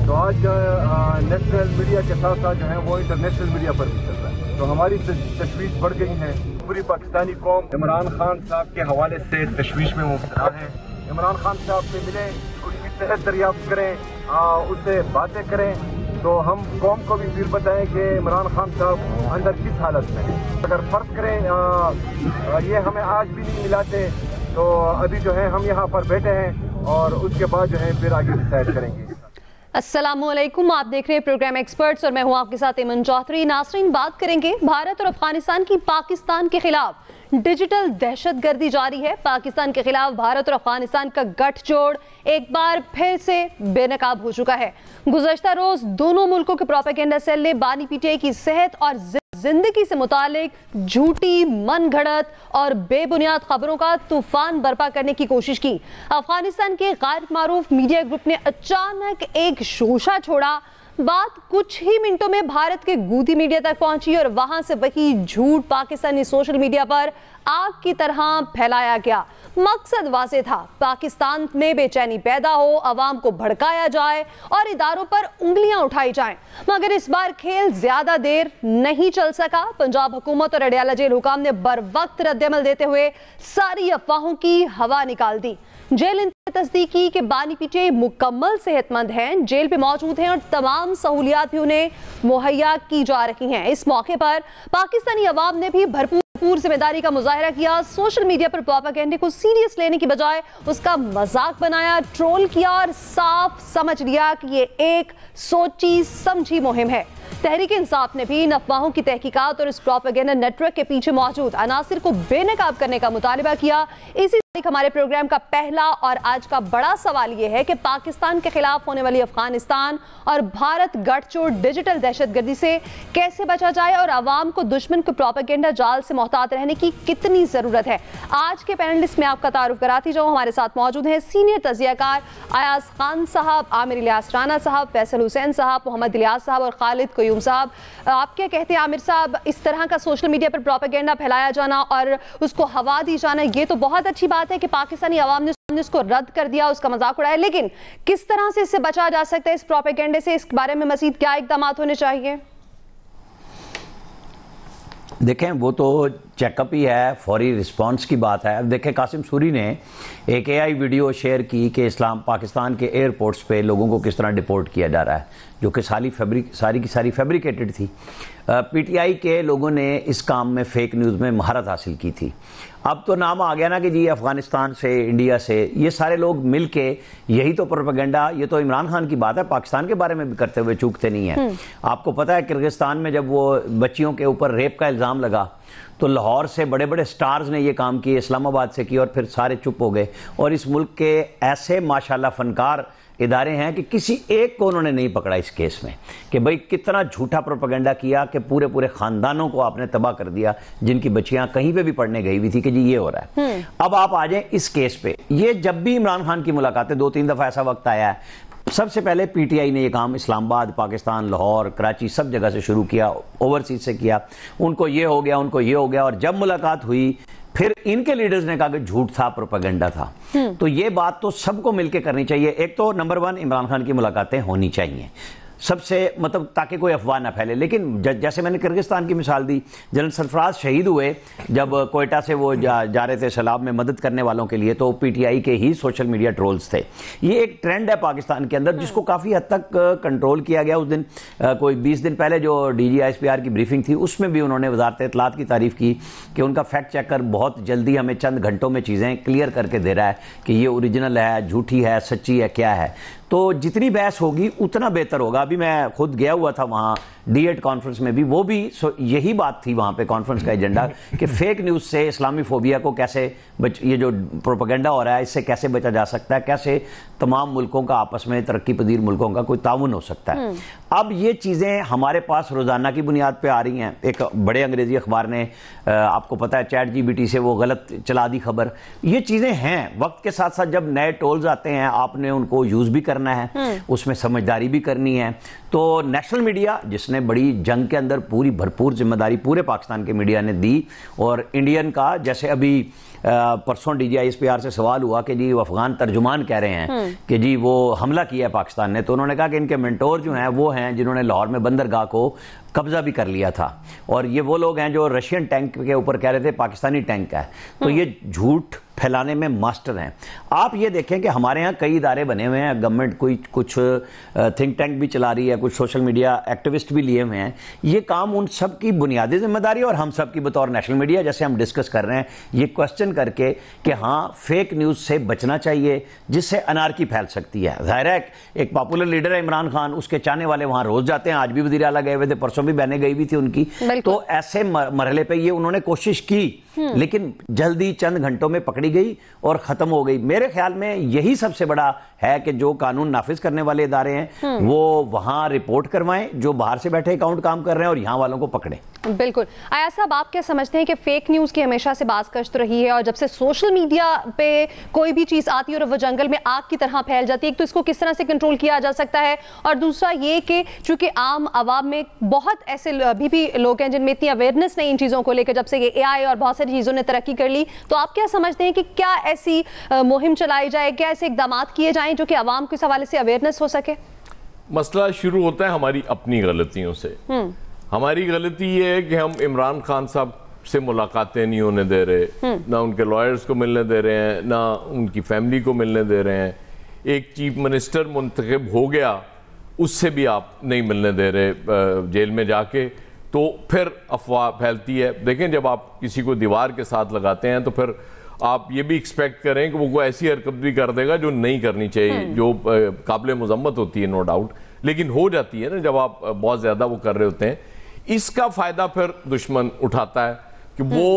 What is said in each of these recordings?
तो आज national media के साथ साथ जो है वो इंटरनेशनल मीडिया पर भी चल रहा है। तो हमारी तशवीश बढ़ गई है। पूरी पाकिस्तानी कौम इमरान खान साहब के हवाले से तशवीश में मुब्तला है। इमरान खान साहब से मिलें, उसकी सेहत दरियाफ्त करें, उससे बातें करें, तो हम कौम को भी फिर बताएं कि इमरान खान साहब अंदर किस हालत में है। अगर फर्ज करें ये हमें आज भी नहीं मिलाते तो अभी जो है हम यहाँ पर बैठे हैं और उसके बाद जो है फिर आगे डिसाइड करेंगे। अस्सलामुअलैकुम, आप देख रहे हैं प्रोग्राम एक्सपर्ट्स और मैं हूं आपके साथ इमन चौधरी। नासरीन, बात करेंगे भारत और अफगानिस्तान की पाकिस्तान के खिलाफ डिजिटल दहशतगर्दी जारी है। पाकिस्तान के खिलाफ भारत और अफगानिस्तान का गठजोड़ एक बार फिर से बेनकाब हो चुका है। गुज़श्ता रोज दोनों मुल्कों के प्रोपेगेंडा सेल ने बानी पीटीआई की सेहत और जिंदगी से मुतालिक झूठी, मनगढ़ंत और बेबुनियाद खबरों का तूफान बर्पा करने की कोशिश की। अफगानिस्तान के गैर मारूफ मीडिया ग्रुप ने अचानक एक शोशा छोड़ा। बात कुछ ही मिनटों में भारत के गूदी मीडिया तक पहुंची और वहां से वही झूठ पाकिस्तानी सोशल मीडिया पर आग की तरह फैलाया गया। मकसद वाज़ेह था, पाकिस्तान में बेचैनी पैदा हो, अवाम को भड़काया जाए और इदारों पर उंगलियां उठाई जाएं। मगर इस बार खेल ज्यादा देर नहीं चल सका। पंजाब हुकूमत और अडयाला जेल हुकाम ने बर वक्त रद्दअमल देते हुए सारी अफवाहों की हवा निकाल दी। जेल तस्दीक की कि बानी पीटीआई मुकम्मल सेहतमंद हैं, जेल पे मौजूद हैं और तमाम सहूलियात भी उन्हें मुहैया की जा रही हैं। इस मौके पर पाकिस्तानी अवाम ने भी भरपूर जिम्मेदारी का मुजाहिरा किया। सोशल मीडिया पर प्रोपेगेंडे को सीरियस लेने की बजाय उसका मजाक बनाया, ट्रोल किया और साफ समझ लिया कि ये एक सोची समझी मुहिम है। तहरीक इंसाफ ने भी इन अफवाहों की तहकीकात और इस प्रोपेगेंडा नेटवर्क के पीछे मौजूद अनासिर को बेनकाब करने का मुतालिबा किया। इसी हमारे प्रोग्राम का पहला और आज का बड़ा सवाल यह है कि पाकिस्तान के खिलाफ होने वाली अफगानिस्तान और भारत गठजोड़ डिजिटल दहशतगर्दी से कैसे बचा जाए और आवाम को दुश्मन के प्रोपेगेंडा जाल से मोहतात रहने की कितनी जरूरत है। आज के पैनलिस्ट में आपका तारुफ कराती जाऊं। हमारे साथ मौजूद हैं सीनियर तजियाकार अयाज खान साहब, आमिर इलियास राना साहब, फैसल हुसैन साहब, मोहम्मद इलियास साहब और खालिद क्यूम साहब। आप क्या कहते हैं आमिर साहब, इस तरह का सोशल मीडिया पर प्रोपेगेंडा फैलाया जाना और उसको हवा दी जाना, ये तो बहुत अच्छी बात है कि पाकिस्तानी अवाम ने इसको रद्द कर दिया, उसका मजाक उड़ाया, लेकिन किस तरह से इससे बचा जा सकता है, इस प्रोपेगेंडे से? इस बारे में मजीद क्या इकदाम होने चाहिए? देखें, वो तो चेकअप ही है, फौरी रिस्पांस की बात है। अब देखें, कासिम सूरी ने एक AI वीडियो शेयर की कि पाकिस्तान के एयरपोर्ट्स पे लोगों को किस तरह डिपोर्ट किया जा रहा है, जो कि सारी की सारी फैब्रिकेटेड थी। PTI के लोगों ने इस काम में फेक न्यूज़ में महारत हासिल की थी। अब तो नाम आ गया ना कि जी अफगानिस्तान से, इंडिया से, ये सारे लोग मिल के यही तो प्रोपेगेंडा, ये तो इमरान खान की बात है, पाकिस्तान के बारे में भी करते हुए चूकते नहीं है। आपको पता है किर्गिस्तान में जब वो बच्चियों के ऊपर रेप का इल्ज़ाम लगा तो लाहौर से बड़े बड़े स्टार्स ने ये काम किए, इस्लामाबाद से किए और फिर सारे चुप हो गए। और इस मुल्क के ऐसे माशाल्लाह फनकार इदारे हैं कि किसी एक को उन्होंने नहीं पकड़ा इस केस में कि भाई कितना झूठा प्रोपेगेंडा किया कि पूरे पूरे खानदानों को आपने तबाह कर दिया, जिनकी बच्चियां कहीं पे भी पढ़ने गई हुई थी कि जी ये हो रहा है। अब आप आ जाएं इस केस पे। ये जब भी इमरान खान की मुलाकातें 2-3 दफा ऐसा वक्त आया है, सबसे पहले PTI ने ये काम इस्लामाबाद, पाकिस्तान, लाहौर, कराची सब जगह से शुरू किया, ओवरसीज से किया। उनको ये हो गया, उनको ये हो गया, और जब मुलाकात हुई फिर इनके लीडर्स ने कहा कि झूठ था, प्रोपेगेंडा था। तो ये बात तो सबको मिलकर करनी चाहिए। एक तो नंबर 1 इमरान खान की मुलाकातें होनी चाहिए सबसे, मतलब ताकि कोई अफवाह ना फैले। लेकिन जैसे मैंने किर्गिस्तान की मिसाल दी, जनरल सरफराज शहीद हुए जब कोयटा से वो जा रहे थे सैलाब में मदद करने वालों के लिए, तो PTI के ही सोशल मीडिया ट्रोल्स थे। ये एक ट्रेंड है पाकिस्तान के अंदर जिसको काफ़ी हद तक कंट्रोल किया गया। उस दिन कोई 20 दिन पहले जो DG ISPR की ब्रीफिंग थी उसमें भी उन्होंने वजारत इत्तलात की तारीफ की कि उनका फैक्ट चेकर बहुत जल्दी हमें चंद घंटों में चीज़ें क्लियर करके दे रहा है कि ये ओरिजिनल है, झूठी है, सच्ची है, क्या है। तो जितनी बहस होगी उतना बेहतर होगा। अभी मैं खुद गया हुआ था वहाँ D8 कॉन्फ्रेंस में भी, वो भी यही बात थी वहाँ पे कॉन्फ्रेंस का एजेंडा कि फेक न्यूज़ से, इस्लामी फोबिया को कैसे ये जो प्रोपेगेंडा हो रहा है इससे कैसे बचा जा सकता है, कैसे तमाम मुल्कों का आपस में, तरक्की पजीर मुल्कों का कोई ताउन हो सकता है। अब ये चीज़ें हमारे पास रोज़ाना की बुनियाद पर आ रही हैं। एक बड़े अंग्रेज़ी अखबार ने, आपको पता है, ChatGPT से वो गलत चला दी खबर। ये चीज़ें हैं, वक्त के साथ साथ जब नए टूल्स आते हैं आपने उनको यूज़ भी करना है, उसमें समझदारी भी करनी है। तो नेशनल मीडिया, जिसने बड़ी जंग के अंदर पूरी भरपूर जिम्मेदारी पूरे पाकिस्तान के मीडिया ने दी, और इंडियन का, जैसे अभी परसों DGISPR से सवाल हुआ कि जी वो अफगान तर्जुमान कह रहे हैं कि जी वो हमला किया है पाकिस्तान ने, तो उन्होंने कहा कि इनके मेंटोर जो हैं वो हैं जिन्होंने लाहौर में बंदरगाह को कब्जा भी कर लिया था, और ये वो लोग हैं जो रशियन टैंक के ऊपर कह रहे थे पाकिस्तानी टैंक है। तो ये झूठ फैलाने में मास्टर हैं। आप ये देखें कि हमारे यहाँ कई इदारे बने हुए हैं, गवर्नमेंट कुछ थिंक टैंक भी चला रही है, कुछ सोशल मीडिया एक्टिविस्ट भी लिए हुए हैं। ये काम उन सब की बुनियादी जिम्मेदारी और हम सब की बतौर नेशनल मीडिया, जैसे हम डिस्कस कर रहे हैं, ये क्वेश्चन करके कि हाँ फेक न्यूज़ से बचना चाहिए जिससे अनारकी फैल सकती है। जाहिर है एक पॉपुलर लीडर है इमरान खान, उसके चाहने वाले वहाँ रोज जाते हैं, आज भी वज़ीर आला गए हुए थे, परसों भी बहनें गई हुई थी उनकी। तो ऐसे मरहले पे ये उन्होंने कोशिश की, लेकिन जल्दी चंद घंटों में पकड़ी गई और खत्म हो गई। मेरे ख्याल में यही सबसे बड़ा है कि जो कानून नाफिज करने वाले इदारे हैं वो वहां रिपोर्ट करवाएं, जो बाहर से बैठे अकाउंट काम कर रहे हैं, और यहां वालों को पकड़ें। बिल्कुल। आया साहब, आप क्या समझते हैं कि फेक न्यूज़ की हमेशा से बात कश्त रही है, और जब से सोशल मीडिया पे कोई भी चीज़ आती है और वो जंगल में आग की तरह फैल जाती है, एक तो इसको किस तरह से कंट्रोल किया जा सकता है, और दूसरा ये कि चूंकि आम आवाम में बहुत ऐसे अभी भी लोग हैं जिनमें इतनी अवेयरनेस नहीं इन चीज़ों को लेकर, जब से ये AI और बहुत सारी चीज़ों ने तरक्की कर ली, तो आप क्या समझते हैं कि क्या ऐसी मुहिम चलाई जाए, क्या ऐसे इकदाम किए जाएं जो कि आवाम के हवाले से अवेयरनेस हो सके? मसला शुरू होता है हमारी अपनी गलतियों से। हमारी गलती ये है कि हम इमरान खान साहब से मुलाकातें नहीं होने दे रहे, ना उनके लॉयर्स को मिलने दे रहे हैं, ना उनकी फैमिली को मिलने दे रहे हैं। एक चीफ मिनिस्टर मुंतखब हो गया, उससे भी आप नहीं मिलने दे रहे जेल में जाके, तो फिर अफवाह फैलती है। देखें, जब आप किसी को दीवार के साथ लगाते हैं तो फिर आप ये भी एक्सपेक्ट करें कि वो कोई ऐसी हरकत भी कर देगा जो नहीं करनी चाहिए, जो काबिल मुजम्मत होती है, नो डाउट, लेकिन हो जाती है ना जब आप बहुत ज़्यादा वो कर रहे होते हैं। इसका फ़ायदा फिर दुश्मन उठाता है कि वो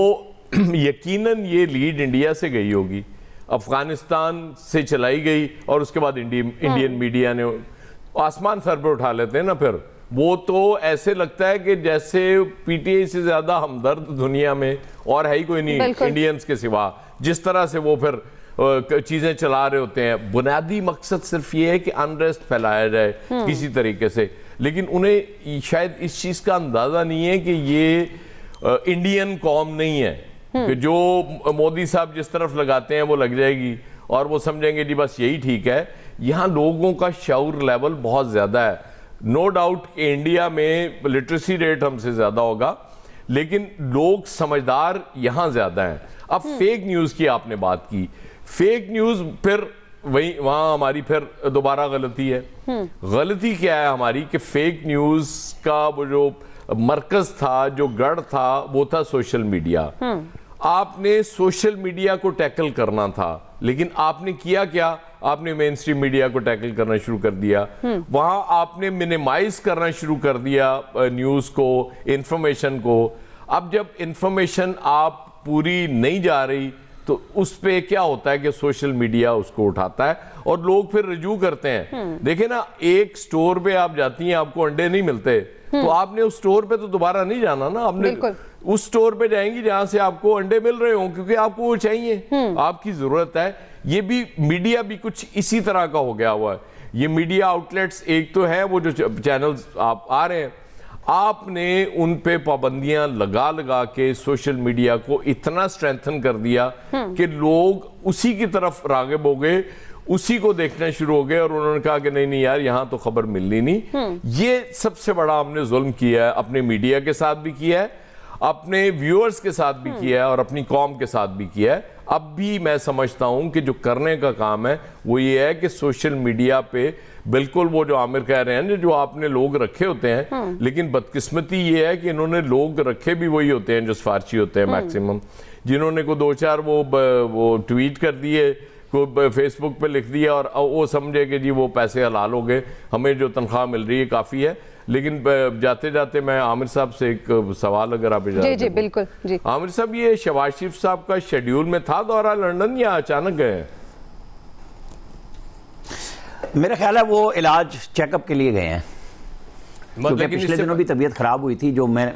यकीनन ये लीड इंडिया से गई होगी, अफगानिस्तान से चलाई गई, और उसके बाद इंडियन मीडिया ने आसमान सर पर उठा लेते हैं ना, फिर वो तो ऐसे लगता है कि जैसे PTI से ज़्यादा हमदर्द दुनिया में और है ही कोई नहीं इंडियंस के सिवा, जिस तरह से वो फिर चीज़ें चला रहे होते हैं। बुनियादी मकसद सिर्फ ये है कि अनरेस्ट फैलाया जाए किसी तरीके से, लेकिन उन्हें शायद इस चीज़ का अंदाज़ा नहीं है कि ये इंडियन कौम नहीं है कि जो मोदी साहब जिस तरफ लगाते हैं वो लग जाएगी और वो समझेंगे जी बस यही ठीक है। यहाँ लोगों का शऊर लेवल बहुत ज़्यादा है। नो डाउट कि इंडिया में लिटरेसी रेट हमसे ज़्यादा होगा, लेकिन लोग समझदार यहाँ ज़्यादा हैं। अब फेक न्यूज़ की आपने बात की, फेक न्यूज़ फिर वहाँ हमारी फिर दोबारा गलती है। गलती क्या है हमारी कि फेक न्यूज़ का वो जो मरकज़ था, जो गढ़ था, वो था सोशल मीडिया। आपने सोशल मीडिया को टैकल करना था, लेकिन आपने किया क्या? आपने मेन स्ट्रीम मीडिया को टैकल करना शुरू कर दिया। वहां आपने मिनिमाइज करना शुरू कर दिया न्यूज़ को, इंफॉर्मेशन को। अब जब इंफॉर्मेशन आप पूरी नहीं जा रही तो उस पे क्या होता है कि सोशल मीडिया उसको उठाता है और लोग फिर रजू करते हैं। देखे ना, एक स्टोर पे आप जाती हैं, आपको अंडे नहीं मिलते, तो आपने उस स्टोर पे तो दोबारा नहीं जाना ना, आपने उस स्टोर पे जाएंगी जहां से आपको अंडे मिल रहे हो, क्योंकि आपको वो चाहिए, आपकी जरूरत है। ये भी मीडिया भी कुछ इसी तरह का हो गया हुआ है। ये मीडिया आउटलेट्स एक तो है, वो जो चैनल्स आप आ रहे हैं, आपने उन पे पाबंदियां लगा लगा के सोशल मीडिया को इतना स्ट्रेंथन कर दिया कि लोग उसी की तरफ रागिब हो गए, उसी को देखना शुरू हो गए और उन्होंने कहा कि नहीं नहीं यार, यहां तो खबर मिलनी नहीं। ये सबसे बड़ा हमने जुल्म किया है, अपने मीडिया के साथ भी किया है, अपने व्यूअर्स के साथ भी किया है और अपनी कौम के साथ भी किया है। अब भी मैं समझता हूं कि जो करने का काम है वो ये है कि सोशल मीडिया पे बिल्कुल वो जो आमिर कह रहे हैं, जो आपने लोग रखे होते हैं, लेकिन बदकिस्मती ये है कि इन्होंने लोग रखे भी वही होते हैं जो सिफारशी होते हैं मैक्सिमम, जिन्होंने को दो चार वो ट्वीट कर दिए, को फेसबुक पे लिख दिया और वो समझे कि जी वो पैसे हलाल हो गए, हमें जो तनख्वाह मिल रही है काफ़ी है। लेकिन जाते जाते मैं आमिर साहब से एक सवाल अगर आप इजाज़त जी बिल्कुल जी। आमिर साहब, ये शहबाज शरीफ साहब का शेड्यूल में था दौरा लंदन या अचानक गए? मेरा ख्याल है वो इलाज चेकअप के लिए गए हैं, क्योंकि पिछले दिनों भी तबीयत खराब हुई थी, जो मैं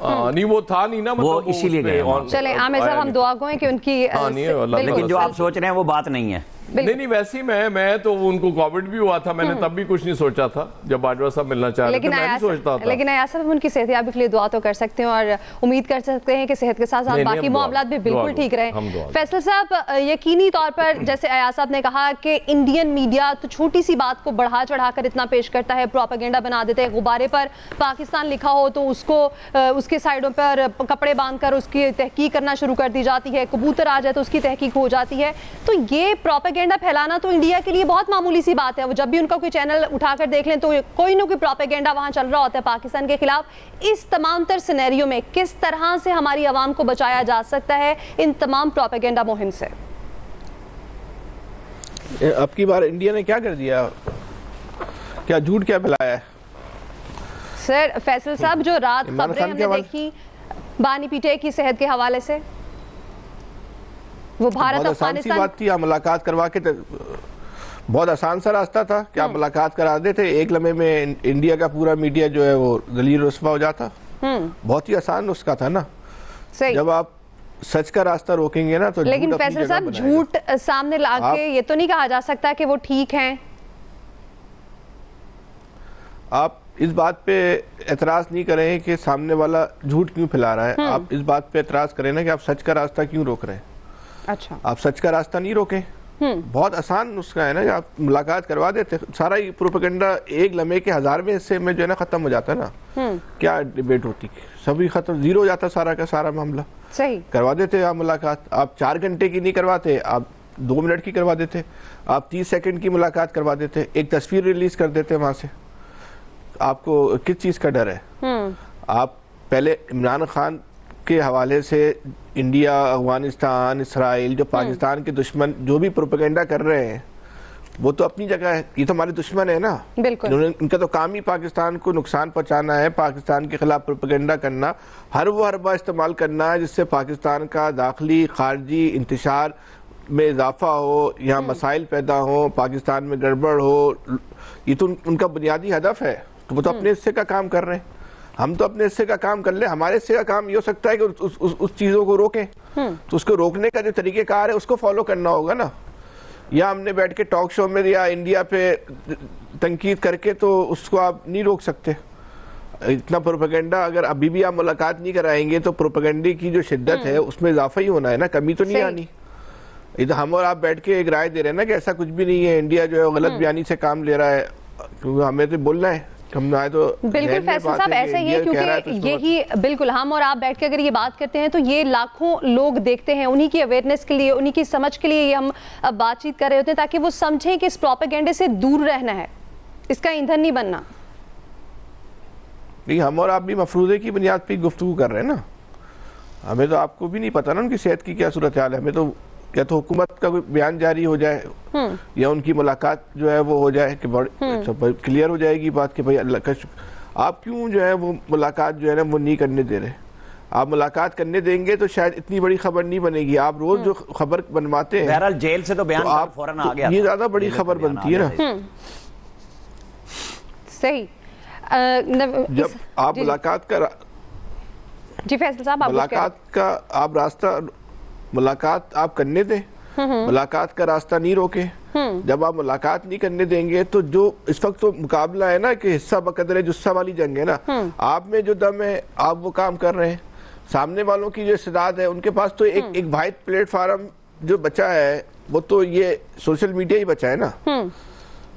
नहीं वो था नहीं ना, वो इसीलिए गए। चले आमिर साहब, हम दुआ गो हैं कि उनकी, लेकिन जो आप सोच रहे हैं वो बात नहीं है। नहीं वैसे ही मैं तो उनको कोविड भी हुआ था, मैंने तब भी कुछ नहीं सोचा था जब बाजवा साहब मिलना चाह रहे थे, मैं नहीं सोचता था। लेकिन अयाज साहब उनकी सेहतयाबी के लिए दुआ तो कर सकते हैं और उम्मीद कर सकते हैं कि सेहत के साथ साथ बाकी मामलात भी बिल्कुल ठीक रहे। फैसल साहब, यकीनी तौर पर जैसे अयाज साहब ने कहा कि इंडियन मीडिया तो छोटी सी बात को बढ़ा चढ़ाकर इतना पेश करता है, प्रोपेगेंडा बना देते हैं, गुब्बारे पर पाकिस्तान लिखा हो तो उसको उसके साइडों पर कपड़े बांधकर उसकी तहकीक करना शुरू कर दी जाती है, कबूतर आ जाए तो उसकी तहकीक हो जाती है। तो ये प्रोपेगेंडा फैलाना तो इंडिया के लिए बहुत मामूली सी बात है। वो जब भी उनका कोई चैनल उठाकर देख लें तो कोई ना कोई प्रोपेगेंडा वहां चल रहा होता है पाकिस्तान के खिलाफ। इस तमाम तर सिनेरियो में किस तरह से हमारी आवाम को बचाया जा सकता है इन तमाम प्रोपेगेंडा मुहिम से? अब की बार इंडिया ने क्या कर दिया, क्या झूठ क्या फैलाया है? सर फैसल साहब, जो रात खबरें हमने देखी बानी पीटे की सेहत के हवाले से, वो भारत अफगानिस्तान बात थी, आप मुलाकात करवा के बहुत आसान सा रास्ता था कि आप मुलाकात करा देते, एक लम्हे में इंडिया का पूरा मीडिया जो है वो दलील रुस्वा हो जाता। बहुत ही आसान नुस्खा था ना। सही। जब आप सच का रास्ता रोकेंगे ना तो लेकिन फैसल साहब झूठ सामने लाके ये तो नहीं कहा जा सकता कि वो ठीक हैं। आप इस बात पे एतराज नहीं करें कि सामने वाला झूठ क्यों फैला रहा है, आप इस बात पे एतराज करें ना कि आप सच का रास्ता क्यों रोक रहे हैं। अच्छा, आप सच का रास्ता नहीं रोके। बहुत आसान नुस्खा है ना कि आप मुलाकात करवा देते, सारा ये प्रोपेगेंडा एक लम्हे के 1000वें हिस्से में जो है ना खत्म हो जाता है ना। क्या डिबेट होती, सभी खत्म, जीरो हो जाता सारा का सारा मामला। सही। करवा देते आप मुलाकात, आप 4 घंटे की नहीं करवाते, आप 2 मिनट की करवा देते, आप 30 सेकंड की मुलाकात करवा देते, एक तस्वीर रिलीज कर देते वहां से। आपको किस चीज का डर है? आप पहले इमरान खान के हवाले से इंडिया, अफगानिस्तान, इसराइल, जो पाकिस्तान के दुश्मन जो भी प्रोपेगेंडा कर रहे हैं वो तो अपनी जगह है, ये तो हमारे दुश्मन है ना। बिल्कुल। इनका तो काम ही पाकिस्तान को नुकसान पहुंचाना है, पाकिस्तान के खिलाफ प्रोपेगेंडा करना, हर वो हरबा इस्तेमाल करना है जिससे पाकिस्तान का दाखिली खारजी इंतशार में इजाफा हो, यहाँ मसाइल पैदा हो, पाकिस्तान में गड़बड़ हो। ये तो उनका बुनियादी हदफ है। तो वो तो अपने हिस्से का काम कर रहे हैं, हम तो अपने हिस्से का काम कर ले। हमारे हिस्से का काम ये हो सकता है कि उस चीजों को रोकें। तो उसको रोकने का जो तरीकेकार है उसको फॉलो करना होगा ना। या हमने बैठ के टॉक शो में या इंडिया पे तनकीद करके तो उसको आप नहीं रोक सकते। इतना प्रोपेगेंडा अगर अभी भी आप मुलाकात नहीं कराएंगे तो प्रोपेगेंडे की जो शिद्दत है उसमें इजाफा ही होना है ना, कमी तो नहीं आनी। ये तो हम और आप बैठ के एक राय दे रहे हैं ना कि ऐसा कुछ भी नहीं है, इंडिया जो है गलत बयानी से काम ले रहा है, क्योंकि हमें तो बोलना है। तो बिल्कुल फैसल साहब, ऐसे ही है क्योंकि यही बिल्कुल हम और आप बैठ के अगर ये बात करते हैं तो ये लाखों लोग देखते हैं, उन्हीं की अवेयरनेस के लिए, उन्हीं की समझ के लिए ये हम अब बातचीत कर रहे होते हैं ताकि वो समझें कि इस प्रोपेगेंडे से दूर रहना है, इसका ईंधन नहीं बनना। नहीं, हम और आप भी मफरूजे की बुनियाद पर गुफ्तगू कर रहे हैं ना। हमें तो आपको भी नहीं पता ना उनकी सेहत की क्या सूरत हाल है। हमें तो या तो हुकूमत का कोई बयान जारी हो जाए या उनकी मुलाकात जो है वो हो जाए कि क्लियर हो जाएगी बात कि भाई अल्लाह का शुक्र। आप क्यों जो है वो मुलाकात जो है ना वो नहीं करने दे रहे? आप मुलाकात करने देंगे तो शायद इतनी बड़ी खबर नहीं बनेगी। आप रोज जो खबर बनवाते हैं, बहरहाल जेल से तो बयान तो आप फौरन आ गया, ये ज्यादा बड़ी खबर बनती है ना। सही। जब आप मुलाकात का जी फैसल साहब, मुलाकात का आप रास्ता मुलाकात आप करने दें, मुलाकात का रास्ता नहीं रोके। जब आप मुलाकात नहीं करने देंगे तो जो इस वक्त तो मुकाबला है ना कि हिस्सा बकदरे जुस्सा वाली जंग है ना। आप में जो दम है आप वो काम कर रहे हैं, सामने वालों की जो इस्तेदाद है उनके पास तो एक वाहिद प्लेटफार्म जो बचा है वो तो ये सोशल मीडिया ही बचा है ना।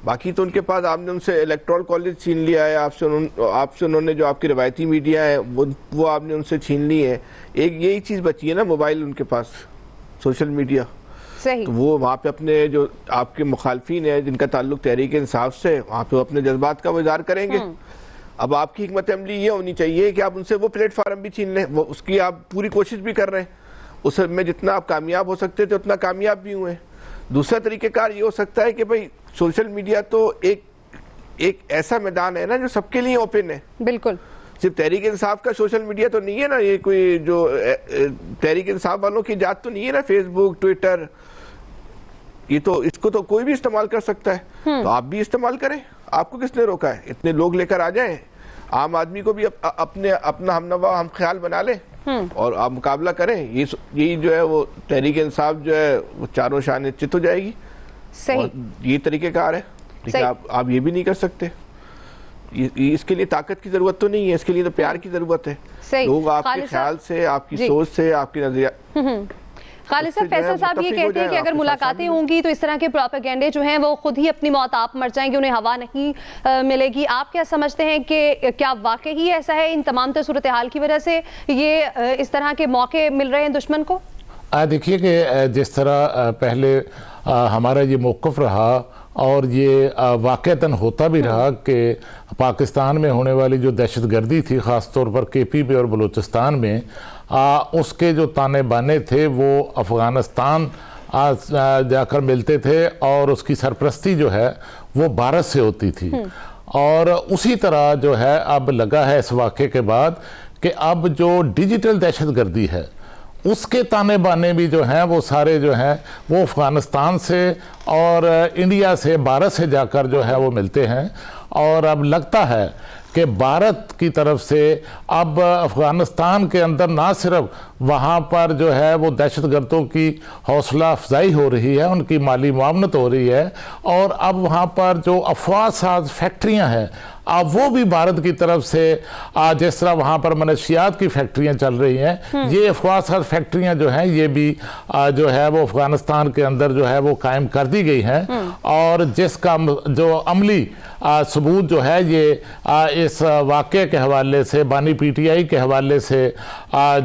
बाकी तो उनके पास आपने उनसे इलेक्टोरल कॉलेज छीन लिया है, आपसे उन्होंने जो आपकी रिवायती मीडिया है वो आपने उनसे छीन ली है। एक यही चीज़ बची है ना, मोबाइल उनके पास, सोशल मीडिया। सही। तो वो वहाँ पे अपने जो आपके मुखालफिन है जिनका ताल्लुक तहरीक इंसाफ से, वहाँ पे अपने जज्बात का इज़हार करेंगे। अब आपकी हिकमत अमली ये होनी चाहिए कि आप उनसे वो प्लेटफार्म भी छीन लें, वो उसकी आप पूरी कोशिश भी कर रहे हैं, उसमें जितना आप कामयाब हो सकते थे उतना कामयाब भी हुए। दूसरा तरीक़ेकार ये हो सकता है कि भाई सोशल मीडिया तो एक ऐसा मैदान है ना जो सबके लिए ओपन है। बिल्कुल। सिर्फ तहरीक इंसाफ का सोशल मीडिया तो नहीं है ना, ये कोई जो तहरीक इंसाफ वालों की जात तो नहीं है ना, फेसबुक, ट्विटर, ये तो इसको तो कोई भी इस्तेमाल कर सकता है। तो आप भी इस्तेमाल करें, आपको किसने रोका है? इतने लोग लेकर आ जाएं, आम आदमी को भी अपना हमनवा हम ख्याल बना लें और आप मुकाबला करें। यही जो है वो तहरीक इंसाफ जो है वो चारों शान चित हो जाएगी। ये तरीक़ेकार है, लेकिन आप ये भी नहीं कर सकते। इसके लिए ताकत की जरूरत तो नहीं है, इसके लिए तो प्यार की जरूरत है। लोग आपके ख्याल से, आपकी सोच से, आपकी नजरिया। खालिद साहब, फैसल साहब ये कहते हैं कि अगर मुलाकातें होंगी तो इस तरह के प्रोपेगेंडे जो हैं वो खुद ही अपनी मौत आप मर जाएंगे, उन्हें हवा नहीं मिलेगी। आप क्या समझते हैं कि क्या वाकई ही ऐसा है, इन तमाम सूरत हाल की वजह से ये इस तरह के मौके मिल रहे हैं दुश्मन को? देखिए कि जिस तरह पहले हमारा ये मौक़िफ़ रहा और ये वाक़तन होता भी रहा कि पाकिस्तान में होने वाली जो दहशतगर्दी थी, ख़ास तौर पर KP और बलूचिस्तान में, उसके जो ताने बाने थे वो अफ़गानिस्तान जाकर मिलते थे और उसकी सरपरस्ती जो है वो भारत से होती थी। और उसी तरह जो है अब लगा है इस वाक़े के बाद कि अब जो डिजिटल दहशतगर्दी है उसके ताने बाने भी जो हैं वो सारे जो हैं वो अफ़गानिस्तान से और इंडिया से, भारत से जाकर जो है वो मिलते हैं। और अब लगता है कि भारत की तरफ से अब अफ़गानिस्तान के अंदर ना सिर्फ वहाँ पर जो है वो दहशतगर्दों की हौसला अफजाई हो रही है, उनकी माली मुआवनत हो रही है, और अब वहाँ पर जो अफवाह साज फैक्ट्रियाँ हैं अब वो भी भारत की तरफ से, जिस तरह वहाँ पर मनशियात की फैक्ट्रियाँ चल रही हैं, ये अफवाह साज फैक्ट्रियाँ जो हैं ये भी जो है वो अफ़गानिस्तान के अंदर जो है वो कायम कर दी गई हैं। और जिसका जो अमली सबूत जो है ये इस वाक़े के हवाले से, बानी PTI के हवाले से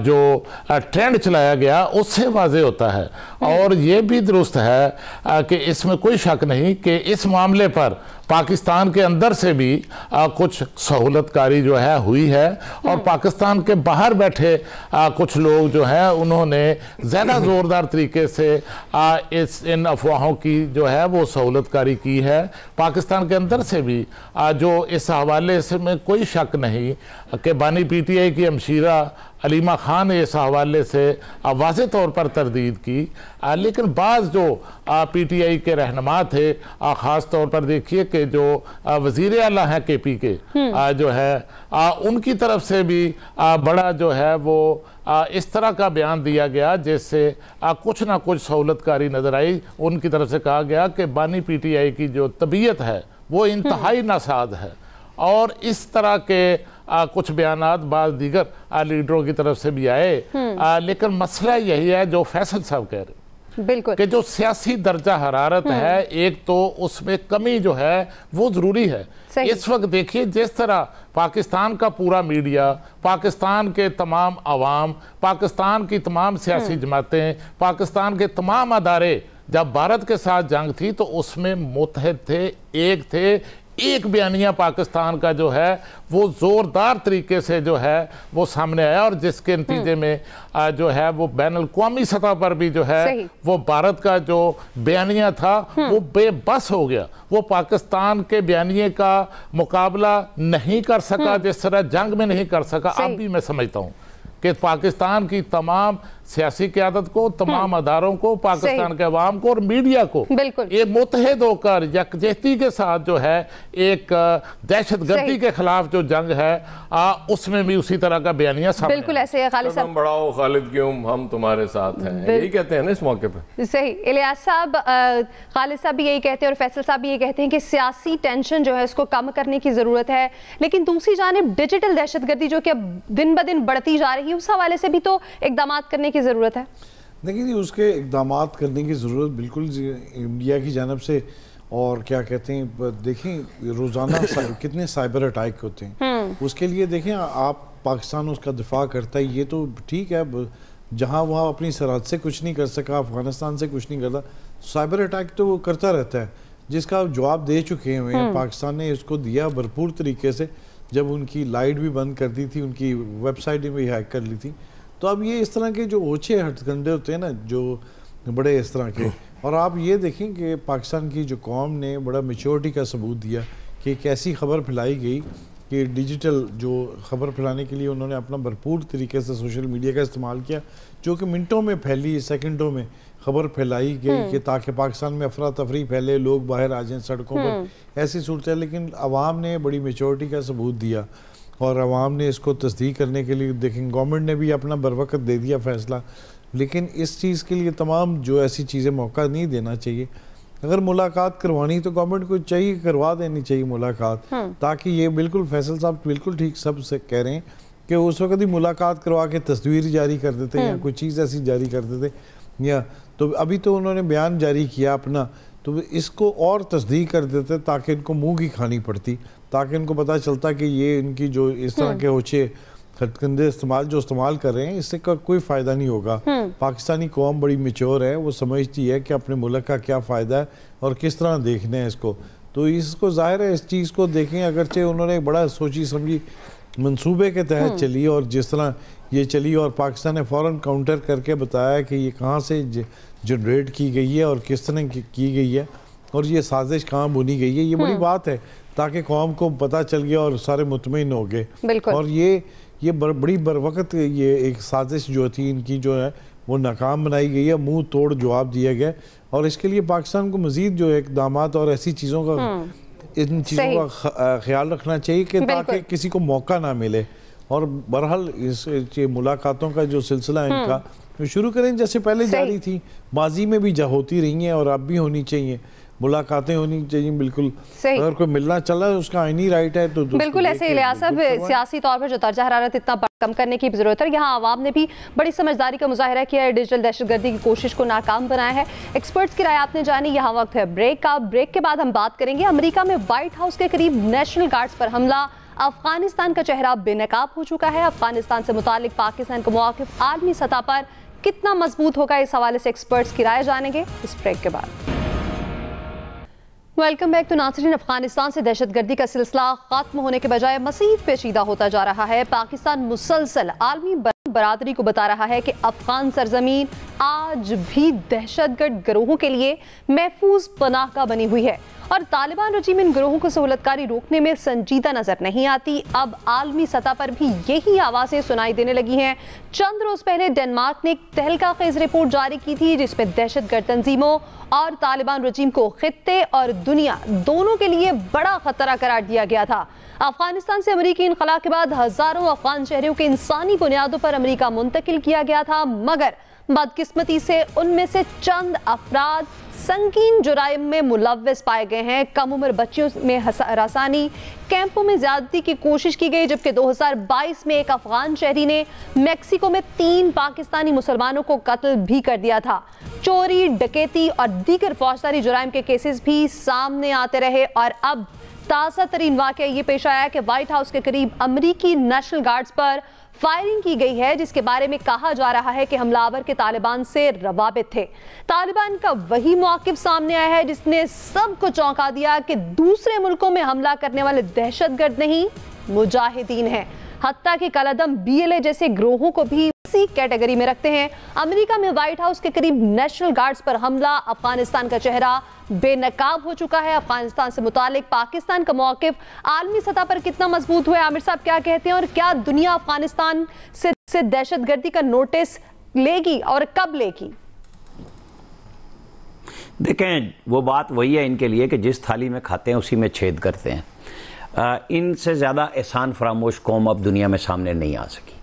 जो ट्रेंड चलाया गया उससे वाज़े होता है। और ये भी दुरुस्त है कि इसमें कोई शक नहीं कि इस मामले पर पाकिस्तान के अंदर से भी कुछ सहूलतकारी जो है हुई है, और पाकिस्तान के बाहर बैठे कुछ लोग जो हैं उन्होंने ज़्यादा ज़ोरदार तरीके से इन अफवाहों की जो है वो सहूलतकारी की है। पाकिस्तान के अंदर से भी जो इस हवाले से में कोई शक नहीं कि बानी PTI की हमशीरा अलीमा खान ने इस हवाले से वाज़े तौर पर तरदीद की, लेकिन बाज़ जो PTI के रहनुमा थे, ख़ास तौर पर देखिए कि जो वज़ीर आला हैं KP के जो है उनकी तरफ से भी बड़ा जो है वो इस तरह का बयान दिया गया जिससे कुछ ना कुछ सहूलतकारी नज़र आई। उनकी तरफ से कहा गया कि बानी PTI की जो तबीयत है वो इंतहाई नासाज है, और इस तरह के कुछ बयानात बाद दीगर लीडरों की तरफ से भी आए। लेकिन मसला यही है जो फैसल साहब कह रहे, बिल्कुल, कि जो सियासी दर्जा हरारत है एक तो उसमें कमी जो है वो ज़रूरी है। इस वक्त देखिए जिस तरह पाकिस्तान का पूरा मीडिया, पाकिस्तान के तमाम अवाम, पाकिस्तान की तमाम सियासी जमातें, पाकिस्तान के तमाम अदारे जब भारत के साथ जंग थी तो उसमें मुत्तहिद थे, एक थे। एक बयानिया पाकिस्तान का जो है वो ज़ोरदार तरीके से जो है वो सामने आया, और जिसके नतीजे में जो है वो बैनुल-अक़वामी सतह पर भी जो है वो भारत का जो बयानिया था वो बेबस हो गया। वो पाकिस्तान के बयानिए का मुकाबला नहीं कर सका, जिस तरह जंग में नहीं कर सका। अब भी मैं समझता हूँ कि पाकिस्तान की तमाम सियासी क़यादत को, तमाम अदारों को, पाकिस्तान के अवाम को और मीडिया को ये मुत्तहिद होकर यकजहती के साथ जो है एक दहशतगर्दी के खिलाफ जो जंग है उसमें भी उसी तरह का बयानिया सामने। बिल्कुल ऐसे है। खालिद साहब, बढ़ाओ खालिद क्यों, हम तुम्हारे साथ हैं, यही कहते हैं ना इस मौके पे। सही, इलियास साहब, खालिद साहब भी यही कहते हैं और फैसल साहब भी यही कहते हैं कि सियासी टेंशन जो है उसको कम करने की ज़रूरत है, लेकिन दूसरी जानिब डिजिटल दहशतगर्दी जो कि अब दिन ब दिन बढ़ती जा रही है उस हवाले से भी तो इक़दाम करने की ज़रूरत है। देखिए उसके इक़दाम करने की ज़रूरत बिल्कुल इंडिया की जानब से, और क्या कहते हैं देखें रोज़ाना कितने साइबर अटैक होते हैं, उसके लिए देखें आप पाकिस्तान उसका दिफा करता है, ये तो ठीक है, जहाँ वहाँ अपनी सरहद से कुछ नहीं कर सका, अफगानिस्तान से कुछ नहीं करता, साइबर अटैक तो वो करता रहता है, जिसका जवाब दे चुके हुए हैं। पाकिस्तान ने इसको दिया भरपूर तरीके से, जब उनकी लाइट भी बंद कर दी थी, उनकी वेबसाइट भी हैक कर ली थी। तो अब ये इस तरह के जो ओछे हथकंडे होते हैं ना, जो बड़े इस तरह के, और आप ये देखें कि पाकिस्तान की जो कौम ने बड़ा मैच्योरिटी का सबूत दिया कि एक ऐसी खबर फैलाई गई कि डिजिटल जो खबर फैलाने के लिए उन्होंने अपना भरपूर तरीके से सोशल मीडिया का इस्तेमाल किया, जो कि मिनटों में फैली, सेकंडों में खबर फैलाई गई कि ताकि पाकिस्तान में अफरा तफरी फैले, लोग बाहर आ जाएँ सड़कों पर, ऐसी सूरत है। लेकिन अवाम ने बड़ी मैच्योरिटी का सबूत दिया और अवाम ने इसको तस्दीक करने के लिए देखें गवर्नमेंट ने भी अपना बर वक्त दे दिया फैसला, लेकिन इस चीज़ के लिए तमाम जो ऐसी चीज़ें मौका नहीं देना चाहिए। अगर मुलाकात करवानी तो गवर्नमेंट को चाहिए करवा देनी चाहिए मुलाकात, ताकि ये बिल्कुल फैसल साहब बिल्कुल ठीक सब से कह रहे हैं कि उस वक्त ही मुलाकात करवा के तस्वीर जारी कर देते या कोई चीज़ ऐसी जारी कर देते, या तो अभी तो उन्होंने बयान जारी किया अपना, तो इसको और तस्दीक कर देते ताकि इनको मुंह की खानी पड़ती, ताकि इनको पता चलता कि ये इनकी जो इस तरह के होचे हथकंडे इस्तेमाल कर रहे हैं इससे कोई फ़ायदा नहीं होगा। पाकिस्तानी कौम बड़ी मैच्योर है, वो समझती है कि अपने मुल्क का क्या फ़ायदा है और किस तरह देखना है इसको, तो इसको ज़ाहिर है इस चीज़ को देखें, अगरचे उन्होंने बड़ा सोची समझी मंसूबे के तहत चली और जिस तरह ये चली, और पाकिस्तान ने फ़ौरन काउंटर करके बताया कि ये कहाँ से जनरेट की गई है और किस तरह की गई है और ये साजिश कहाँ बुनी गई है, ये बड़ी बात है, ताकि कौम को पता चल गया और सारे मुतमईन हो गए। और ये बड़ी बरवक़्त ये एक साजिश जो थी इनकी जो है वो नाकाम बनाई गई है, मुंह तोड़ जवाब दिया गया, और इसके लिए पाकिस्तान को मज़ीद जो इक़दामात और ऐसी चीज़ों का इन चीज़ों का ख्याल रखना चाहिए कि ताकि किसी को मौका ना मिले। और बहरहाल इस मुलाकातों का जो सिलसिला है इनका शुरू करें जैसे पहले जारी थी, माजी में भी होती रही हैं और अब भी होनी चाहिए, मुलाकातें होनी चाहिए। बिल्कुल अगर कोई मिलना चला है उसका आईनी राइट है तो बिल्कुल ऐसे इलियास साहब सियासी तौर पर जो दर्जा हरारत इतना कम करने की जरूरत है, यहाँ आवाम ने भी बड़ी समझदारी का मुजाहिरा किया है, डिजिटल दहशतगर्दी की कोशिश को नाकाम बनाया है। एक्सपर्ट्स की राय आपने जानी, यहाँ वक्त है ब्रेक का। ब्रेक के बाद हम बात करेंगे अमेरिका में व्हाइट हाउस के करीब नेशनल गार्ड्स पर हमला, अफगानिस्तान का चेहरा बेनकाब हो चुका है, अफगानिस्तान से मुतालिक पाकिस्तान का मौक़िफ़ आलमी सतह पर कितना मजबूत होगा, इस हवाले से एक्सपर्ट्स की राय जानेंगे इस ब्रेक के बाद। Welcome back. तो नाज़रीन, अफगानिस्तान से दहशतगर्दी का सिलसिला खत्म होने के बजाय मज़ीद पेचीदा होता जा रहा है। पाकिस्तान मुसलसल आलमी बरादरी को बता रहा है कि अफगान सरजमीन आज भी दहशतगर्द गिरोहों के लिए महफूज पनाहगाह बनी हुई है और तालिबान रजीम इन गिरोहों को सहूलतकारी रोकने में संजीदा नजर नहीं आती। अब आलमी सतह पर भी यही आवाज़ें सुनाई देने लगी हैं। चंद रोज पहले डेनमार्क ने एक तहलका-खेज रिपोर्ट जारी की थी जिसमें दहशतगर्द तंजीमों और तालिबान रजीम को खित्ते और दुनिया दोनों के लिए बड़ा खतरा करार दिया गया था। अफगानिस्तान से अमरीकी इनखला के बाद हजारों अफगान शहरियों के इंसानी बुनियादों पर अमरीका मुंतकिल किया गया था, मगर बदकिस्मती से उनमें से चंद अफराद संगीन जुराइम में मुलव्वस पाए गए हैं। कम उम्र बच्चियों में हरासानी, कैंपों में ज्यादती की कोशिश की गई, जबकि 2022 में एक अफगान शहरी ने मैक्सिको में 3 पाकिस्तानी मुसलमानों को कत्ल भी कर दिया था। चोरी, डकैती और दीगर फौजदारी जुराइम के केसेस भी सामने आते रहे और अब ताज़ा तरीन वाक़या ये पेश आया कि व्हाइट हाउस के करीब अमरीकी नेशनल गार्ड्स पर फायरिंग की गई है, जिसके बारे में कहा जा रहा है कि हमलावर के तालिबान से रवाबित थे। तालिबान का वही मौक़िफ़ सामने आया है जिसने सबको चौंका दिया कि दूसरे मुल्कों में हमला करने वाले दहशतगर्द नहीं, मुजाहिदीन हैं। हत्ता कि कलअदम BLA जैसे गिरोहों को भी इसी कैटेगरी में रखते हैं। अमेरिका में व्हाइट हाउस के करीब नेशनल गार्ड्स पर हमला, अफगानिस्तान का चेहरा बेनकाब हो चुका है। अफगानिस्तान से मुतालिक पाकिस्तान का मौक़िफ़ आलमी सतह पर कितना मजबूत हुआ है, आमिर साहब क्या कहते हैं, और क्या दुनिया अफगानिस्तान से दहशतगर्दी का नोटिस लेगी और कब लेगी? देखें, वो बात वही है इनके लिए कि जिस थाली में खाते हैं उसी में छेद करते हैं। इनसे ज़्यादा एहसान फरामोश कौम अब दुनिया में सामने नहीं आ सकी।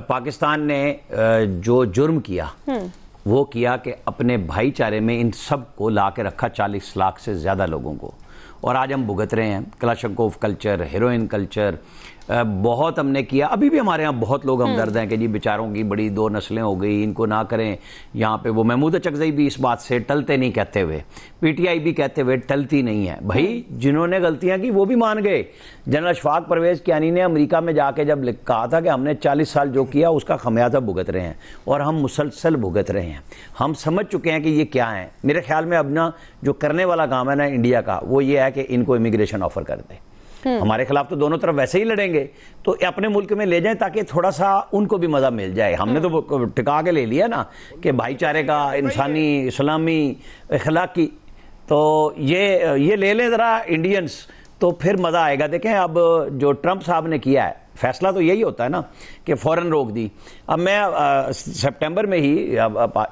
पाकिस्तान ने जो जुर्म किया वो किया कि अपने भाईचारे में इन सब को ला के रखा, 40 लाख से ज़्यादा लोगों को, और आज हम भुगत रहे हैं। क्लाशनकोव कल्चर, हेरोइन कल्चर, बहुत हमने किया। अभी भी हमारे यहाँ बहुत लोग हमदर्द हैं कि जी बेचारों की बड़ी 2 नस्लें हो गई, इनको ना करें। यहाँ पे वो महमूद चकज़ई भी इस बात से टलते नहीं कहते हुए, PTI भी कहते हुए टलती नहीं है। भाई जिन्होंने गलतियाँ की वो भी मान गए। जनरल अशफाक परवेज़ कियानी ने अमेरिका में जाके जब कहा था कि हमने 40 साल जो किया उसका खमियाजा भुगत रहे हैं और हम मुसलसल भुगत रहे हैं। हम समझ चुके हैं कि ये क्या है। मेरे ख्याल में अब ना जो करने वाला काम है ना इंडिया का, वो ये है कि इनको इमिग्रेशन ऑफर कर दे। हमारे खिलाफ तो दोनों तरफ वैसे ही लड़ेंगे, तो अपने मुल्क में ले जाएं ताकि थोड़ा सा उनको भी मजा मिल जाए। हमने तो टिका के ले लिया ना कि भाईचारे का, इंसानी, इस्लामी, अखलाकी, तो ये ले लें ज़रा इंडियंस, तो फिर मज़ा आएगा। देखें अब जो ट्रंप साहब ने किया है, फैसला तो यही होता है ना कि फ़ौरन रोक दी। अब मैं सितंबर में ही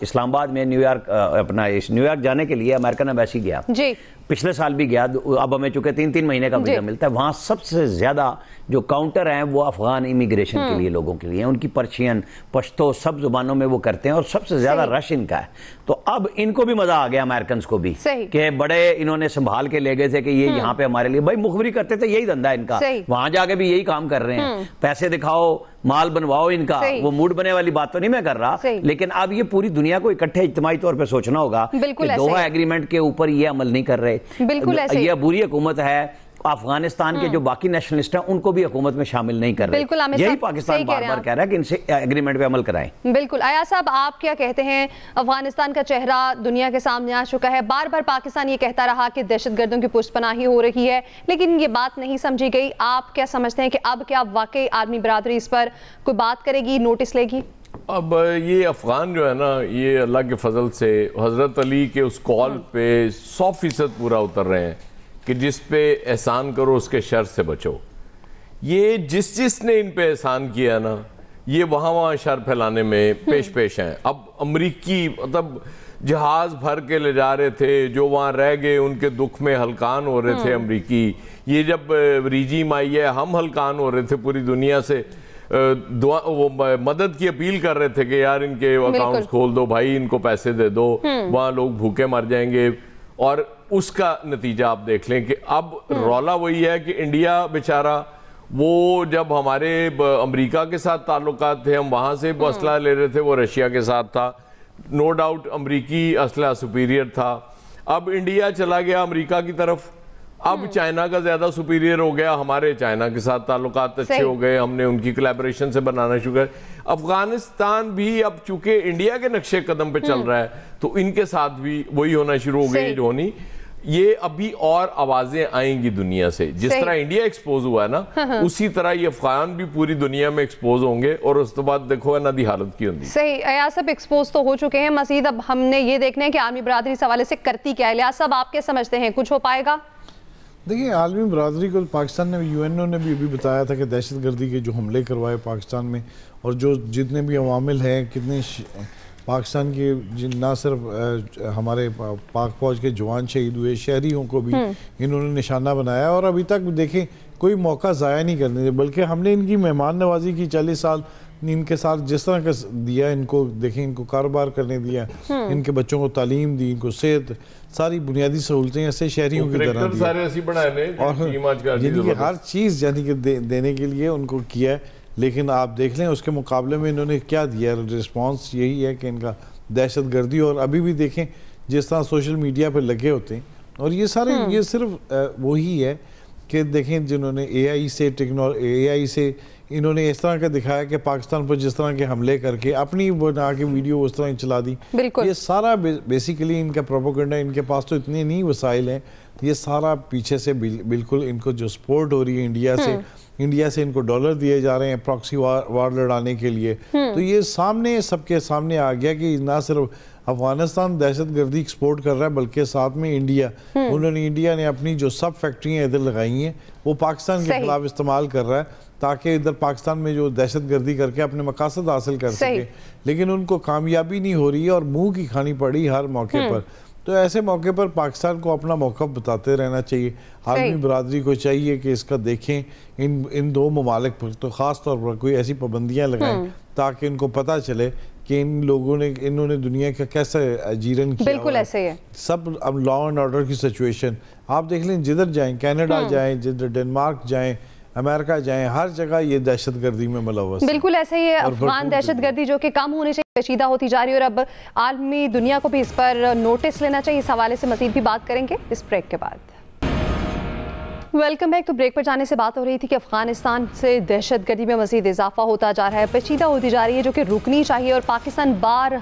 इस्लामाबाद में न्यूयॉर्क जाने के लिए अमेरिकन एम्बेसी गया जी। पिछले साल भी गया, अब हमें चूंकि 3-3 महीने का वीजा मिलता है। वहां सबसे ज्यादा जो काउंटर हैं वो अफगान इमिग्रेशन के लिए, लोगों के लिए, उनकी पर्शियन, पश्तो सब जुबानों में वो करते हैं और सबसे ज्यादा रश इनका है। तो अब इनको भी मजा आ गया, अमेरिकन को भी, कि बड़े इन्होंने संभाल के ले गए थे कि ये यहाँ पे हमारे लिए, भाई मुखबरी करते थे, यही धंधा इनका, वहां जाके भी यही काम कर रहे हैं, पैसे दिखाओ, माल बनवाओ इनका, वो मूड बने वाली बात तो नहीं मैं कर रहा, लेकिन अब ये पूरी दुनिया को इकट्ठे इज्तिमाई तौर पे सोचना होगा कि दोहा एग्रीमेंट के ऊपर ये अमल नहीं कर रहे। बिल्कुल ऐसे ये बुरी हुकूमत है। अफगानिस्तान के जो बाकी नेशनलिस्ट हैं उनको भी हुकूमत में शामिल नहीं कर रहे। यही पाकिस्तान बार बार कह रहा है कि इनसे एग्रीमेंट पे अमल कराएं। बिल्कुल। अयाज साहब, आप क्या कहते हैं? अफगानिस्तान का चेहरा दुनिया के सामने आ चुका है। बार बार पाकिस्तान ये कहता रहा कि दहशतगर्दों की पुष्टपनाही हो रही है, लेकिन ये बात नहीं समझी गई। आप क्या समझते हैं कि अब क्या वाकई आर्मी बरादरी इस पर कोई बात करेगी, नोटिस लेगी? अब ये अफगान जो है ना, ये अल्लाह के फजल से हजरत अली के उस कॉल पे 100% पूरा उतर रहे हैं कि जिस पे एहसान करो उसके शर से बचो। ये जिसने इन पे एहसान किया ना, ये वहाँ शर फैलाने में पेश हैं। अब अमरीकी मतलब जहाज भर के ले जा रहे थे, जो वहाँ रह गए उनके दुख में हलकान हो रहे थे अमरीकी। ये जब रिजीम आई है, हम हलकान हो रहे थे पूरी दुनिया से, वो मदद की अपील कर रहे थे कि यार इनके अकाउंट्स खोल दो भाई, इनको पैसे दे दो, वहाँ लोग भूखे मर जाएंगे। और उसका नतीजा आप देख लें कि अब रौला वही है कि इंडिया बेचारा, वो जब हमारे अमेरिका के साथ ताल्लुकात थे, हम वहाँ से असला ले रहे थे, वो रशिया के साथ था, नो डाउट अमेरिकी असला सुपीरियर था। अब इंडिया चला गया अमेरिका की तरफ, अब चाइना का ज्यादा सुपीरियर हो गया, हमारे चाइना के साथ ताल्लुकात अच्छे हो गए, हमने उनकी कोलैबोरेशन से बनाना शुरू कर। अफगानिस्तान भी अब चूंकि इंडिया के नक्शे कदम पे चल रहा है, तो इनके साथ भी वही होना शुरू हो गई होनी। ये अभी और आवाजें आएंगी दुनिया से, जिस तरह इंडिया एक्सपोज हुआ है ना, उसी तरह ये अफगान भी पूरी दुनिया में एक्सपोज होंगे, और उसके बाद देखो ना दी हालत की होगी। सही। अयाज साहब, एक्सपोज तो हो चुके हैं, मजीद अब हमने ये देखना है कि आर्मी बरादरी इस हवाले से करती क्या है। अयाज साहब, आप क्या समझते हैं, कुछ हो पाएगा? देखिए, आलमी बरादरी को पाकिस्तान ने, यूएनओ ने भी बताया था कि दहशतगर्दी के जो हमले करवाए पाकिस्तान में, और जो जितने भी अवामिल हैं, कितने पाकिस्तान के ना सिर्फ हमारे पाक फौज के जवान शहीद हुए, शहरियों को भी इन्होंने निशाना बनाया। और अभी तक देखें कोई मौका ज़ाया नहीं करने दिया, बल्कि हमने इनकी मेहमान नवाजी की 40 साल इनके साथ जिस तरह का दिया, इनको देखें, इनको कारोबार करने दिया, इनके बच्चों को तालीम दी, इनको सेहत, सारी बुनियादी सहूलतें ऐसे शहरियों की तरह सारे ऐसी बनाए और हर चीज़ यानी कि देने के लिए उनको किया है। लेकिन आप देख लें उसके मुकाबले में इन्होंने क्या दिया, रिस्पांस यही है कि इनका दहशतगर्दी। और अभी भी देखें जिस तरह सोशल मीडिया पर लगे होते हैं, और ये सारे ये सिर्फ वही है कि देखें जिन्होंने एआई से इन्होंने इस तरह का दिखाया कि पाकिस्तान पर जिस तरह के हमले करके अपनी बना के वीडियो उस तरह चला दी। ये सारा बेसिकली इनका प्रोपेगेंडा, इनके पास तो इतने नहीं वसाइल हैं, ये सारा पीछे से बिल्कुल इनको जो सपोर्ट हो रही है इंडिया से इनको डॉलर दिए जा रहे हैं प्रॉक्सी वार लड़ाने के लिए। तो ये सामने सबके सामने आ गया कि ना सिर्फ अफगानिस्तान दहशतगर्दी एक्सपोर्ट कर रहा है, बल्कि साथ में इंडिया ने अपनी जो सब फैक्ट्रियाँ इधर लगाई हैं वो पाकिस्तान के खिलाफ इस्तेमाल कर रहा है, ताकि इधर पाकिस्तान में जो दहशतगर्दी करके अपने मकासद हासिल कर सके। लेकिन उनको कामयाबी नहीं हो रही है और मुंह की खानी पड़ी हर मौके पर। तो ऐसे मौके पर पाकिस्तान को अपना मौक़िफ़ बताते रहना चाहिए। आर्मी बरादरी को चाहिए कि इसका देखें, इन दो ममालिक पर तो ख़ास तौर पर कोई ऐसी पाबंदियाँ लगाएं ताकि इनको पता चले कि इन्होंने दुनिया का कैसे जीरन किया। बिल्कुल ऐसे है सब। अब लॉ एंड ऑर्डर की सिचुएशन आप देख लें, जिधर जाएं, कनाडा जाएं, जिधर डेनमार्क जाएं, अमेरिका जाएं, हर जगह ये दहशतगर्दी में मुलव्वस। बिल्कुल ऐसे ही है। अफगान दहशतगर्दी जो कि कम होने से पेचीदा होती जा रही है, और अब आलमी दुनिया को भी इस पर नोटिस लेना चाहिए। इस हवाले से मजीद भी बात करेंगे इस ब्रेक के बाद। Welcome back. तो ब्रेक पर जाने से बात हो रही थी कि अफगानिस्तान से दहशतगर्दी में मजीद इजाफा होता जा रहा है, पेचीदा होती जा रही है, जो कि रुकनी चाहिए। और पाकिस्तान बार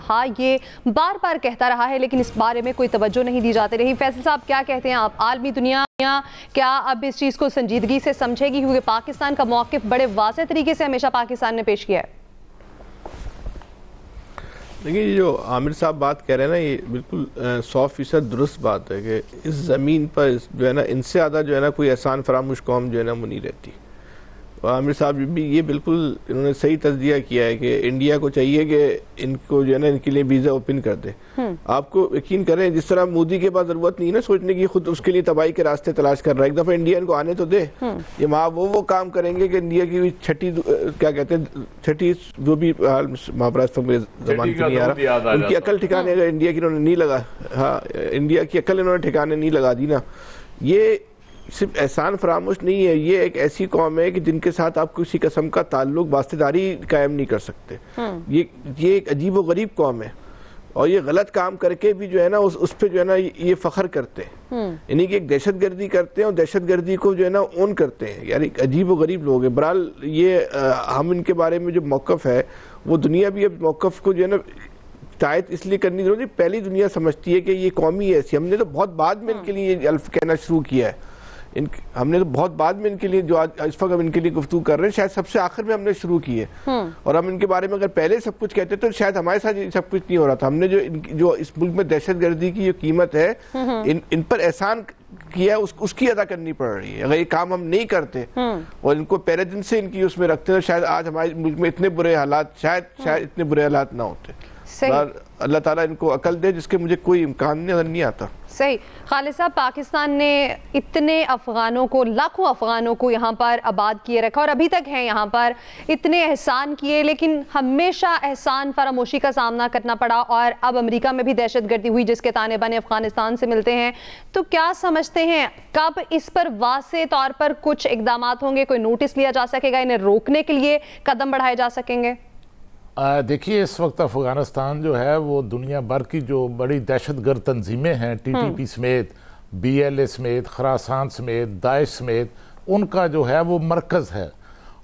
बार कहता रहा है, लेकिन इस बारे में कोई तवज्जो नहीं दी जाती रही। फैसल साहब, क्या कहते हैं आप? आलमी दुनिया क्या अब इस चीज़ को संजीदगी से समझेगी, क्योंकि पाकिस्तान का मौक़िफ़ बड़े वाज़ेह तरीके से हमेशा पाकिस्तान ने पेश किया है? देखिए, जो आमिर साहब बात कह रहे हैं ना, ये बिल्कुल 100% दुरुस्त बात है कि इस ज़मीन पर जो है ना, इनसे ज़्यादा जो है ना कोई एहसान फरामोश कौम जो है ना वो नहीं रहती। आमिर साहब भी ये बिल्कुल इन्होंने सही तज्जिया किया है कि इंडिया को चाहिए कि इनको जो है ना इनके लिए वीज़ा ओपन कर दे। आपको यकीन करें जिस तरह मोदी के पास ज़रूरत नहीं है ना सोचने की, खुद उसके लिए तबाही के रास्ते तलाश कर रहा है, एक दफ़ा इंडिया इनको आने तो दे। ये वहाँ वो काम करेंगे कि इंडिया की छठी क्या कहते हैं छठी जो भी महापराष्ट्र में जबान की नहीं आ रहा, उनकी अकल ठिकाने अगर इंडिया की इन्होंने नहीं लगा, हाँ इंडिया की अकल इन्होंने ठिकाने नहीं लगा दी ना, ये सिर्फ एहसान फरामोश नहीं है, ये एक ऐसी कौम है कि जिनके साथ आप किसी किस्म का ताल्लुक वास्तेदारी कायम नहीं कर सकते। ये एक अजीब व गरीब कौम है और ये गलत काम करके भी जो है ना उस पर जो है ना ये फख्र करते हैं, यानी कि एक दहशतगर्दी करते हैं और दहशतगर्दी को जो है ना ओन करते हैं। यार एक अजीब व गरीब लोग हैं। बहरहाल ये हम इनके बारे में जो मौक़िफ़ है वो दुनिया भी अब मौक़िफ़ को जो है ना शायद इसलिए करनी जरूरी, पहली दुनिया समझती है कि ये कौमी है ऐसी। हमने तो बहुत बाद में इनके लिए अल्फ कहना शुरू किया है, हमने तो बहुत बाद में इनके लिए जो आज इस वक्त हम इनके लिए गुफ्तगू कर रहे हैं शायद सबसे आखिर में हमने शुरू की है। और हम इनके बारे में अगर पहले सब कुछ कहते तो शायद हमारे साथ सब कुछ नहीं हो रहा था। हमने जो इस मुल्क में दहशतगर्दी की जो कीमत है इन पर एहसान किया उसकी अदा करनी पड़ रही है। अगर ये काम हम नहीं करते और इनको पहले दिन से इनकी उसमें रखते तो शायद आज हमारे मुल्क में इतने बुरे हालात शायद इतने बुरे हालात ना होते। अल्लाह ताला इनको अकल दे जिसके मुझे कोई इम्कान नजर नहीं आता। सही। खालिद साहब, पाकिस्तान ने इतने अफगानों को, लाखों अफगानों को यहाँ पर आबाद किए रखा और अभी तक हैं यहाँ पर, इतने एहसान किए लेकिन हमेशा एहसान फरामोशी का सामना करना पड़ा और अब अमेरिका में भी दहशतगर्दी हुई जिसके ताने बाने अफगानिस्तान से मिलते हैं। तो क्या समझते हैं कब इस पर वाज़ेह तौर पर कुछ इकदाम होंगे, कोई नोटिस लिया जा सकेगा, इन्हें रोकने के लिए कदम बढ़ाए जा सकेंगे? देखिए इस वक्त अफ़गानिस्तान जो है वो दुनिया भर की जो बड़ी दहशतगर्द तंजीमें हैं, TTP समेत, BLA समेत, खरासान समेत, दाइश समेत, उनका जो है वो मरकज़ है।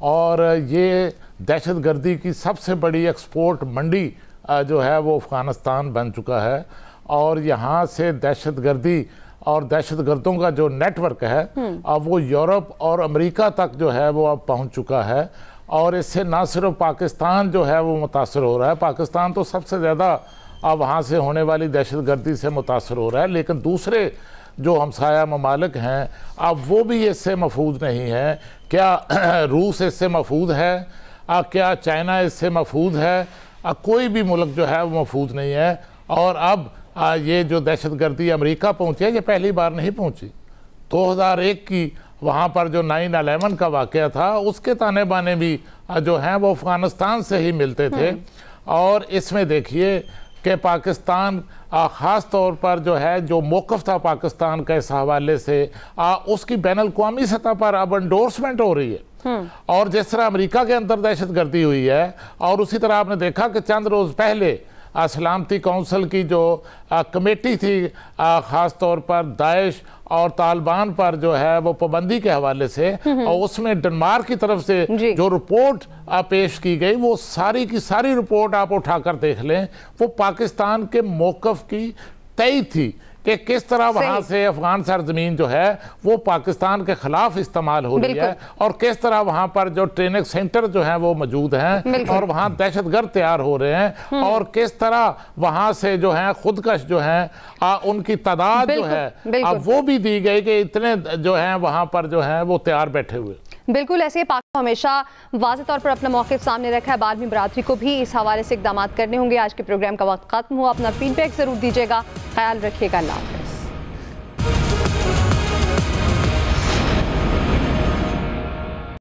और ये दहशतगर्दी की सबसे बड़ी एक्सपोर्ट मंडी जो है वो अफ़गानिस्तान बन चुका है। और यहाँ से दहशतगर्दी और दहशतगर्दों का जो नेटवर्क है अब वो यूरोप और अमेरिका तक जो है वो अब पहुँच चुका है। और इससे ना सिर्फ पाकिस्तान जो है वो मुतासर हो रहा है, पाकिस्तान तो सबसे ज़्यादा अब वहाँ से होने वाली दहशतगर्दी से मुतासर हो रहा है, लेकिन दूसरे जो हमसाया ममालिक हैं अब वो भी इससे महफूज नहीं है। क्या रूस इससे महफूज है? क्या चाइना इससे महफूज है? कोई भी मुल्क जो है वो महफूज नहीं है। और अब ये जो दहशतगर्दी अमेरिका पहुँची है ये पहली बार नहीं पहुँची। 2001 की वहाँ पर जो 9/11 का वाक़या था उसके ताने बाने भी जो हैं वो अफ़गानिस्तान से ही मिलते थे। और इसमें देखिए कि पाकिस्तान ख़ास तौर पर जो है जो मौक़िफ़ था पाकिस्तान का इस हवाले से उसकी बैनुल-अक़वामी सतह पर अब एंडोर्समेंट हो रही है। और जिस तरह अमेरिका के अंदर दहशतगर्दी हुई है और उसी तरह आपने देखा कि चंद रोज़ पहले सलामती कौंसिल की जो कमेटी थी ख़ास तौर पर दाइश और तालिबान पर जो है वो पाबंदी के हवाले से, और उसमें डेनमार्क की तरफ से जो रिपोर्ट पेश की गई वो सारी की सारी रिपोर्ट आप उठाकर देख लें, वो पाकिस्तान के मौक़िफ़ की तय थी कि किस तरह वहाँ से अफगान सरजमीन जो है वो पाकिस्तान के खिलाफ इस्तेमाल हो रही है और किस तरह वहाँ पर जो ट्रेनिंग सेंटर जो हैं वो मौजूद हैं और वहाँ दहशतगर्द तैयार हो रहे हैं और किस तरह वहाँ से जो हैं खुदकश जो हैं उनकी तादाद जो है अब वो भी दी गई कि इतने जो हैं वहाँ पर जो हैं वो तैयार बैठे हुए। बिल्कुल ऐसे पाक हमेशा वाज़ेह तौर पर अपना मौक़िफ़ सामने रखा है, बारहवीं बरादरी को भी इस हवाले से इक़दाम करने होंगे। आज के प्रोग्राम का वक्त खत्म हुआ, अपना फीडबैक ज़रूर दीजिएगा, ख्याल रखिएगा, अल्लाह।